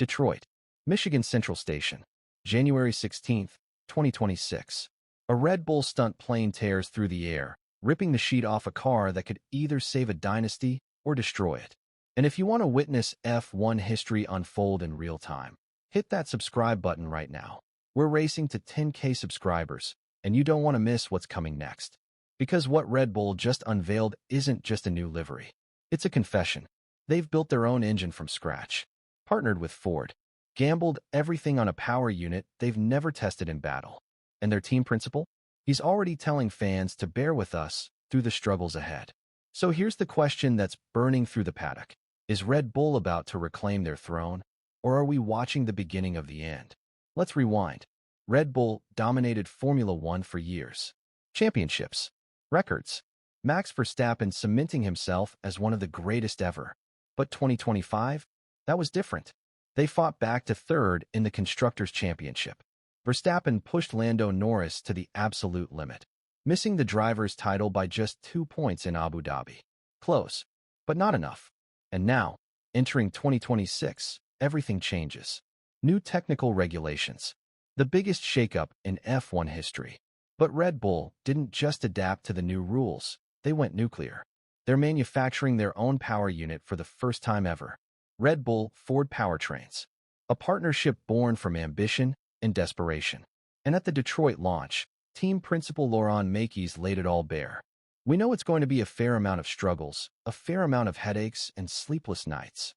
Detroit, Michigan Central Station, January 16, 2026. A Red Bull stunt plane tears through the air, ripping the sheet off a car that could either save a dynasty or destroy it. And if you want to witness F1 history unfold in real time, hit that subscribe button right now. We're racing to 10K subscribers, and you don't want to miss what's coming next. Because what Red Bull just unveiled isn't just a new livery. It's a confession. They've built their own engine from scratch, partnered with Ford, gambled everything on a power unit they've never tested in battle. And their team principal? He's already telling fans to bear with us through the struggles ahead. So here's the question that's burning through the paddock. Is Red Bull about to reclaim their throne, or are we watching the beginning of the end? Let's rewind. Red Bull dominated Formula One for years. Championships, records, Max Verstappen cementing himself as one of the greatest ever. But 2025? That was different. They fought back to third in the Constructors' Championship. Verstappen pushed Lando Norris to the absolute limit, missing the driver's title by just 2 points in Abu Dhabi. Close, but not enough. And now, entering 2026, everything changes. New technical regulations. The biggest shakeup in F1 history. But Red Bull didn't just adapt to the new rules, they went nuclear. They're manufacturing their own power unit for the first time ever. Red Bull Ford Powertrains. A partnership born from ambition and desperation. And at the Detroit launch, team principal Laurent Mekies laid it all bare. We know it's going to be a fair amount of struggles, a fair amount of headaches and sleepless nights.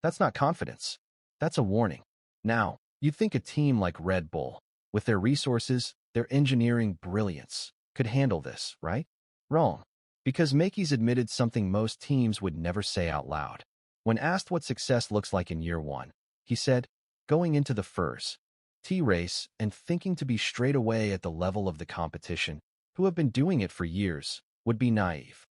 That's not confidence. That's a warning. Now, you'd think a team like Red Bull, with their resources, their engineering brilliance, could handle this, right? Wrong. Because Mekies admitted something most teams would never say out loud. When asked what success looks like in year one, he said, going into the first T-race and thinking to be straight away at the level of the competition, who have been doing it for years, would be naive.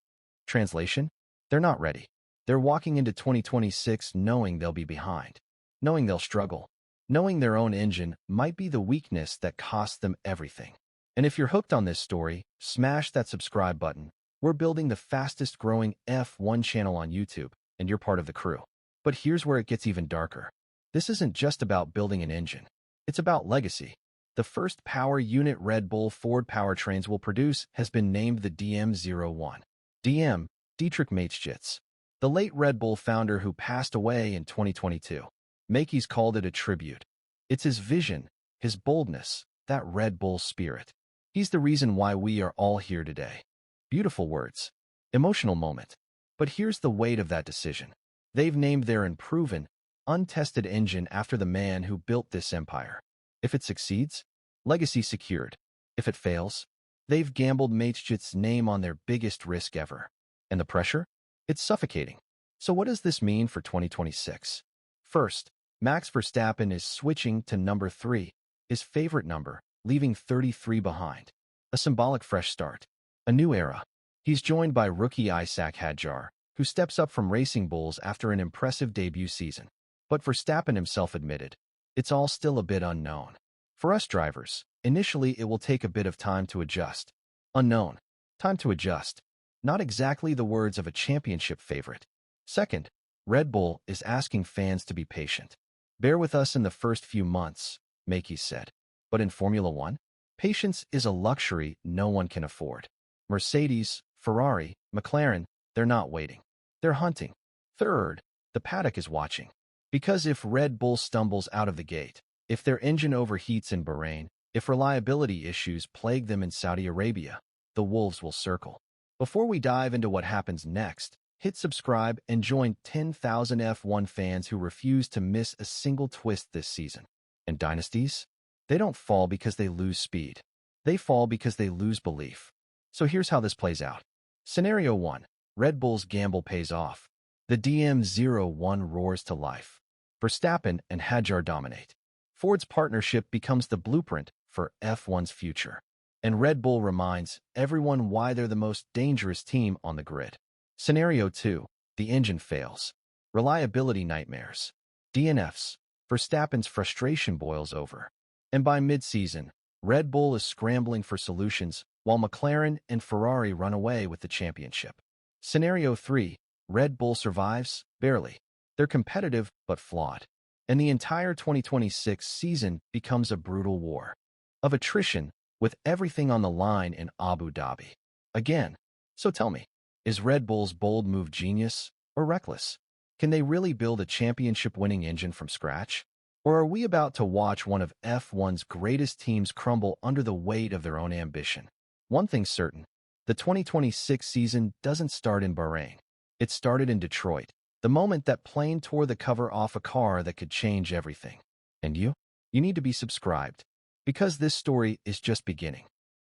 Translation? They're not ready. They're walking into 2026 knowing they'll be behind, knowing they'll struggle, knowing their own engine might be the weakness that costs them everything. And if you're hooked on this story, smash that subscribe button. We're building the fastest growing F1 channel on YouTube, and you're part of the crew. But here's where it gets even darker. This isn't just about building an engine. It's about legacy. The first power unit Red Bull Ford powertrains will produce has been named the DM01. DM, Dietrich Mateschitz, the late Red Bull founder who passed away in 2022. Mekies called it a tribute. It's his vision, his boldness, that Red Bull spirit. He's the reason why we are all here today. Beautiful words. Emotional moment. But here's the weight of that decision. They've named their unproven, untested engine after the man who built this empire. If it succeeds, legacy secured. If it fails, they've gambled Mateschitz's name on their biggest risk ever. And the pressure? It's suffocating. So what does this mean for 2026? First, Max Verstappen is switching to number 3, his favorite number, leaving 33 behind. A symbolic fresh start. A new era. He's joined by rookie Isaac Hadjar, who steps up from Racing Bulls after an impressive debut season. But Verstappen himself admitted, it's all still a bit unknown. For us drivers, initially it will take a bit of time to adjust. Unknown. Time to adjust. Not exactly the words of a championship favorite. Second, Red Bull is asking fans to be patient. Bear with us in the first few months, Mekies said. But in Formula One, patience is a luxury no one can afford. Mercedes, Ferrari, McLaren, they're not waiting. They're hunting. Third, the paddock is watching. Because if Red Bull stumbles out of the gate, if their engine overheats in Bahrain, if reliability issues plague them in Saudi Arabia, the wolves will circle. Before we dive into what happens next, hit subscribe and join 10,000 F1 fans who refuse to miss a single twist this season. And dynasties? They don't fall because they lose speed. They fall because they lose belief. So here's how this plays out. Scenario 1. Red Bull's gamble pays off. The DM01 roars to life. Verstappen and Hadjar dominate. Ford's partnership becomes the blueprint for F1's future. And Red Bull reminds everyone why they're the most dangerous team on the grid. Scenario 2. The engine fails. Reliability nightmares. DNFs. Verstappen's frustration boils over. And by mid-season, Red Bull is scrambling for solutions while McLaren and Ferrari run away with the championship. Scenario 3. Red Bull survives, barely. They're competitive but flawed. and the entire 2026 season becomes a brutal war of attrition with everything on the line in Abu Dhabi. Again, so tell me, is Red Bull's bold move genius or reckless? Can they really build a championship-winning engine from scratch? Or are we about to watch one of F1's greatest teams crumble under the weight of their own ambition? One thing's certain, the 2026 season doesn't start in Bahrain. It started in Detroit, the moment that plane tore the cover off a car that could change everything. And you? You need to be subscribed, because this story is just beginning.